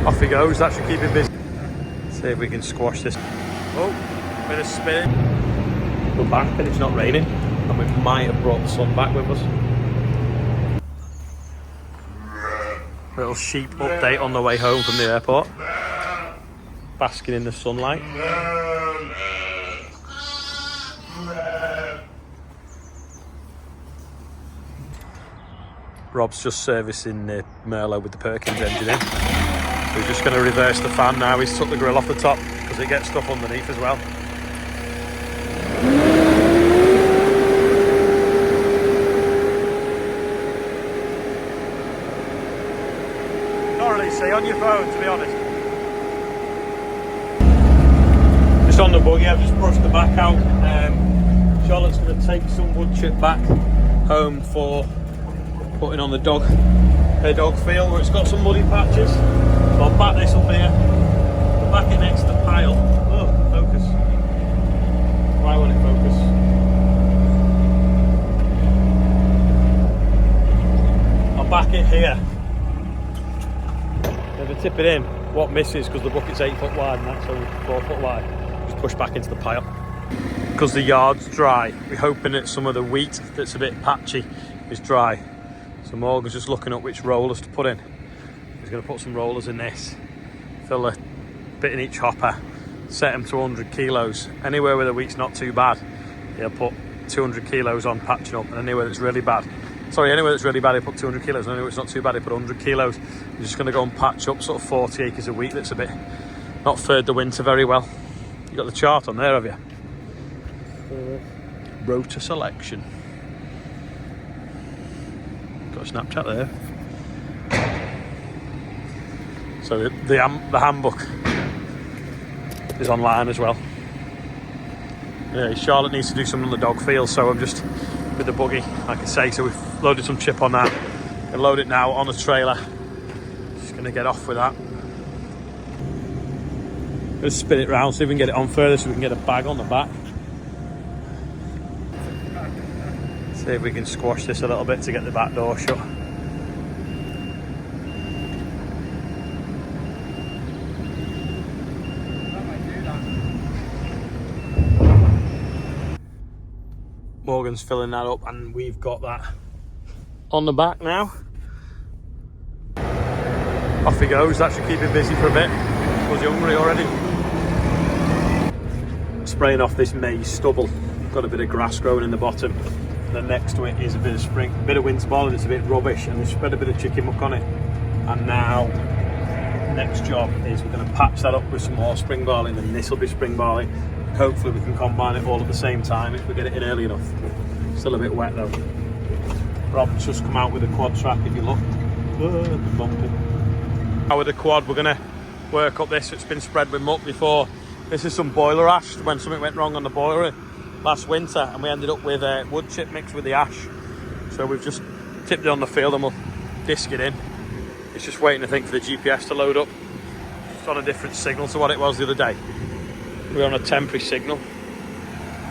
Off he goes, that should keep him busy. See if we can squash this. Oh, bit of spin. We're back and it's not raining, and we might have brought the sun back with us. Little sheep update on the way home from the airport. Basking in the sunlight. Rob's just servicing the Merlot with the Perkins engine in. So he's just going to reverse the fan now. He's took the grill off the top because it gets stuff underneath as well. Not really see on your phone, to be honest. Just on the buggy, I've just brushed the back out. Charlotte's going to take some wood chip back home for putting on the dog field where it's got some muddy patches. So I'll back this up here, I'll back it next to the pile. Oh, focus. Why won't it focus? I'll back it here. Never tip it in. What misses, because the bucket's 8 foot wide and that's only 4 foot wide, just push back into the pile. Because the yard's dry, we're hoping that some of the wheat that's a bit patchy is dry. So Morgan's just looking up which rollers to put in. He's going to put some rollers in this, fill a bit in each hopper, set them to 100 kilos. Anywhere where the wheat's not too bad, he'll put 200 kilos on patching up, and anywhere that's really bad, anywhere that's really bad, he'll put 200 kilos, and anywhere it's not too bad, he'll put 100 kilos. He's just going to go and patch up sort of 40 acres of wheat that's a bit not fared the winter very well. You got the chart on there, have you? Rotor selection. Got a Snapchat there. So the handbook is online as well. Yeah, Charlotte needs to do something on the dog field, so I'm just with the buggy, like I say. So we've loaded some chip on that. We'll load it now on a trailer. Just going to get off with that. Let's spin it round, see if we can get it on further, so we can get a bag on the back. See if we can squash this a little bit to get the back door shut. Morgan's filling that up and we've got that on the back now. Off he goes, that should keep him busy for a bit. Was he hungry already? Spraying off this maize stubble. Got a bit of grass growing in the bottom. And then next to it is a bit of winter ball, and it's a bit rubbish, and we've spread a bit of chicken muck on it. And now, next job is we're going to patch that up with some more spring barley, and then this will be spring barley. Hopefully we can combine it all at the same time if we get it in early enough. Still a bit wet though. Rob's just come out with a Quadtrac, if you look. Now with the quad, we're going to work up this. It's been spread with muck before. This is some boiler ash when something went wrong on the boiler last winter, and we ended up with wood chip mixed with the ash. So we've just tipped it on the field and we'll disc it in. It's just waiting, I think, for the GPS to load up. It's on a different signal to what it was the other day. We're on a temporary signal.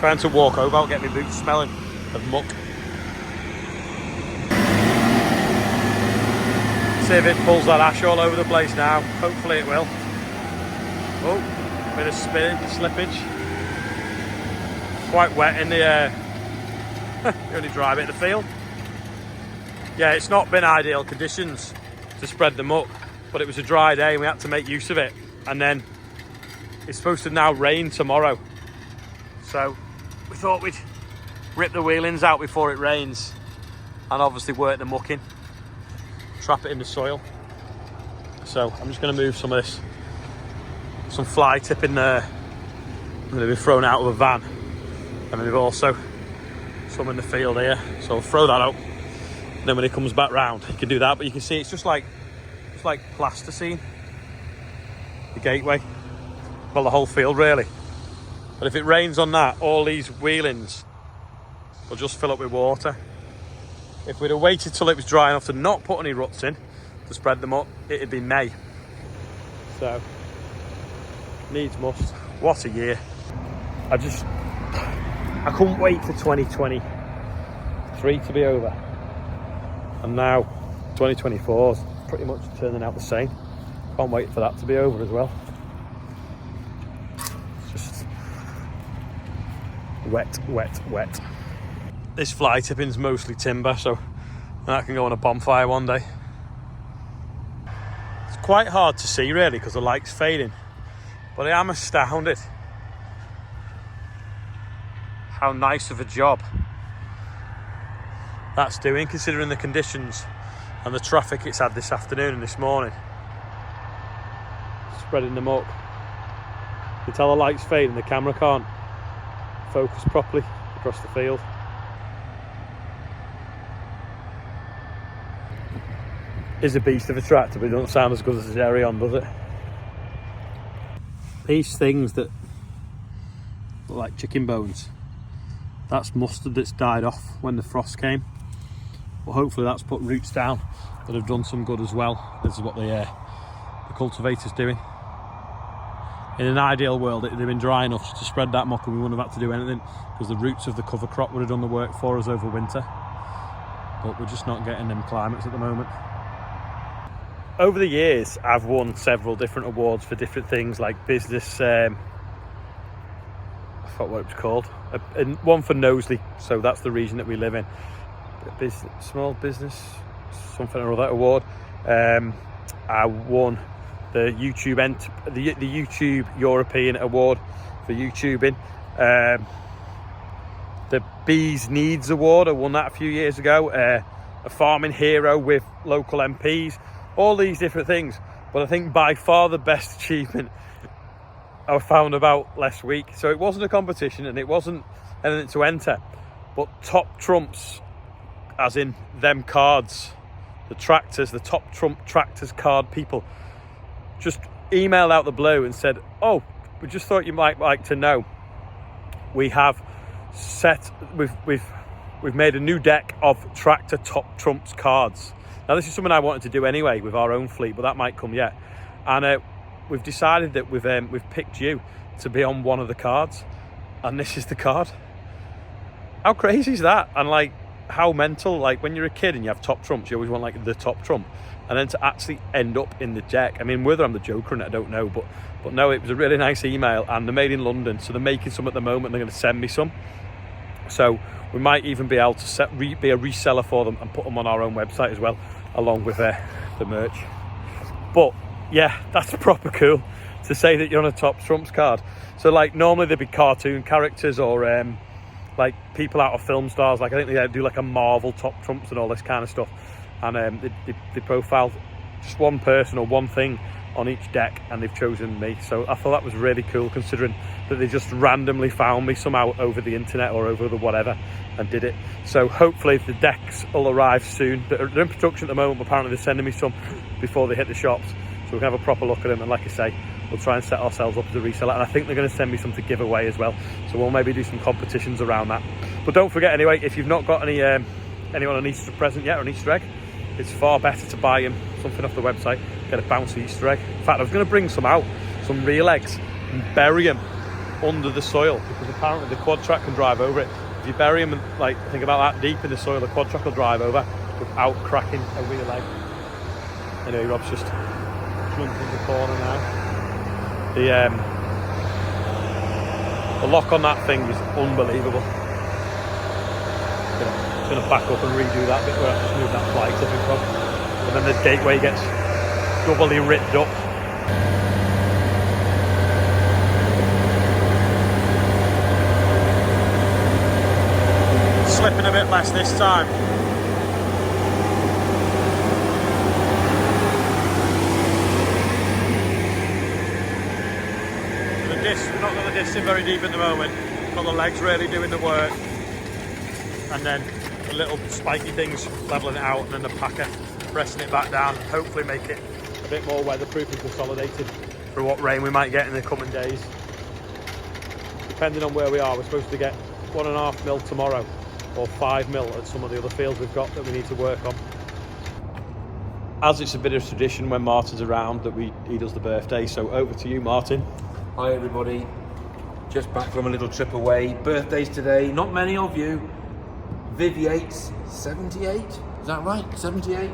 Trying to walk over, I'll get my boots smelling of muck. See if it pulls that ash all over the place now. Hopefully it will. Oh, bit of spin, slippage. Quite wet in the only dry bit of the field. Yeah, it's not been ideal conditions to spread the muck, but it was a dry day and we had to make use of it. And then it's supposed to now rain tomorrow, so we thought we'd rip the wheelings out before it rains and obviously work the muck in, trap it in the soil. So I'm just going to move some of this, some fly tip in there. I'm going to be thrown out of a van. And then we've also some in the field here, so I'll throw that out. And then when it comes back round, you can do that. But you can see it's just like plasticine, the gateway, well, the whole field really. But if it rains on that, all these wheelings will just fill up with water. If we'd have waited till it was dry enough to not put any ruts in to spread them up, it'd be May. So needs must. What a year! I couldn't wait for 2023 to be over, and now 2024 is pretty much turning out the same. Can't wait for that to be over as well. It's just wet, wet, wet. This fly tipping's mostly timber, so that can go on a bonfire one day. It's quite hard to see really because the light's fading, but I am astounded how nice of a job that's doing considering the conditions and the traffic it's had this afternoon and this morning. Spreading the muck. You can tell the light's fading, the camera can't focus properly across the field. Is a beast of a tractor, but it doesn't sound as good as the Jerry on, does it? These things that look like chicken bones, that's mustard that's died off when the frost came. Well, hopefully that's put roots down that have done some good as well. This is what the cultivator's doing. In an ideal world, it'd have been dry enough to spread that muck and we wouldn't have had to do anything because the roots of the cover crop would have done the work for us over winter. But we're just not getting them climates at the moment. Over the years, I've won several different awards for different things like business, I forgot what it was called, one for Knowsley, so that's the region that we live in. Small business, something or other award. I won the YouTube European Award for YouTubing. The Bees Needs Award, I won that a few years ago. A farming hero with local MPs. All these different things, but I think by far the best achievement I found about last week. So it wasn't a competition and it wasn't anything to enter, but top trumps, as in them cards, the tractors, the top trump tractors card people, just emailed out the blue and said, "Oh, we just thought you might like to know. We have we've made a new deck of tractor top trumps cards." Now this is something I wanted to do anyway with our own fleet, but that might come yet. And we've decided that we've picked you to be on one of the cards, and this is the card. How crazy is that? And like how mental, like when you're a kid and you have top trumps, you always want like the top trump, and then to actually end up in the deck. I mean, whether I'm the joker in it, I don't know, but no, it was a really nice email, and they're made in London, so they're making some at the moment. They're going to send me some, so we might even be able to be a reseller for them and put them on our own website as well, along with the merch. But yeah, that's proper cool to say that you're on a top trumps card. So like normally there'd be cartoon characters or like people out of film stars. Like I think they do like a Marvel top trumps and all this kind of stuff. And they profiled just one person or one thing on each deck, and they've chosen me. So I thought that was really cool, considering that they just randomly found me somehow over the internet or over the whatever and did it. So hopefully the decks will arrive soon. They're in production at the moment, but apparently they're sending me some before they hit the shops, so we can have a proper look at them. And like I say, we'll try and set ourselves up as a reseller, and I think they're going to send me some to give away as well, so we'll maybe do some competitions around that. But don't forget anyway, if you've not got anyone an Easter present yet or an Easter egg, it's far better to buy him something off the website, get a bouncy Easter egg. In fact, I was going to bring some out, some real eggs, and bury them under the soil, because apparently the Quadtrac can drive over it. If you bury them and like think about that deep in the soil, the Quadtrac will drive over without cracking a real egg. Anyway, Rob's just jumping in the corner now. The lock on that thing is unbelievable. Going to back up and redo that bit where I just move that fly tipping from, and then the gateway gets doubly ripped up. Slipping a bit less this time. The disc, we've not got the disc in very deep at the moment. Got the legs really doing the work, and then the little spiky things leveling it out, and then the packer pressing it back down, and hopefully make it a bit more weatherproof and consolidated for what rain we might get in the coming days. Depending on where we are, we're supposed to get 1.5 mil tomorrow, or 5 mil at some of the other fields we've got that we need to work on. As it's a bit of tradition when Martin's around that he does the birthday, so over to you, Martin. Hi everybody, just back from a little trip away. Birthdays today, not many of you. Viv Yates, 78, is that right? 78?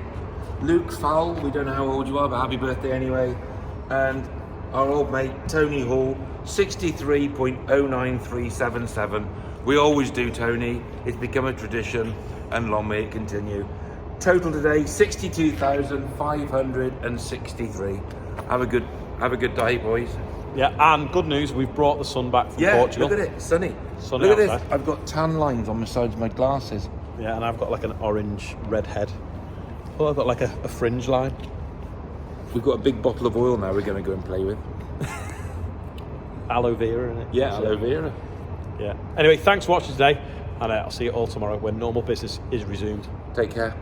Luke Fowle, we don't know how old you are, but happy birthday anyway. and our old mate Tony Hall, 63.09377. We always do, Tony. It's become a tradition, and long may it continue. Total today, 62,563. Have a good day, boys. Yeah, and good news, we've brought the sun back from Portugal. Look at it, sunny. Sunny Look at outside. this. I've got tan lines on the sides of my glasses. Yeah, and I've got like an orange red head. Well, I've got like a fringe line. We've got a big bottle of oil now we're going to go and play with. Aloe vera in it. Yeah, aloe vera. Yeah. Anyway, thanks for watching today, and I'll see you all tomorrow when normal business is resumed. Take care.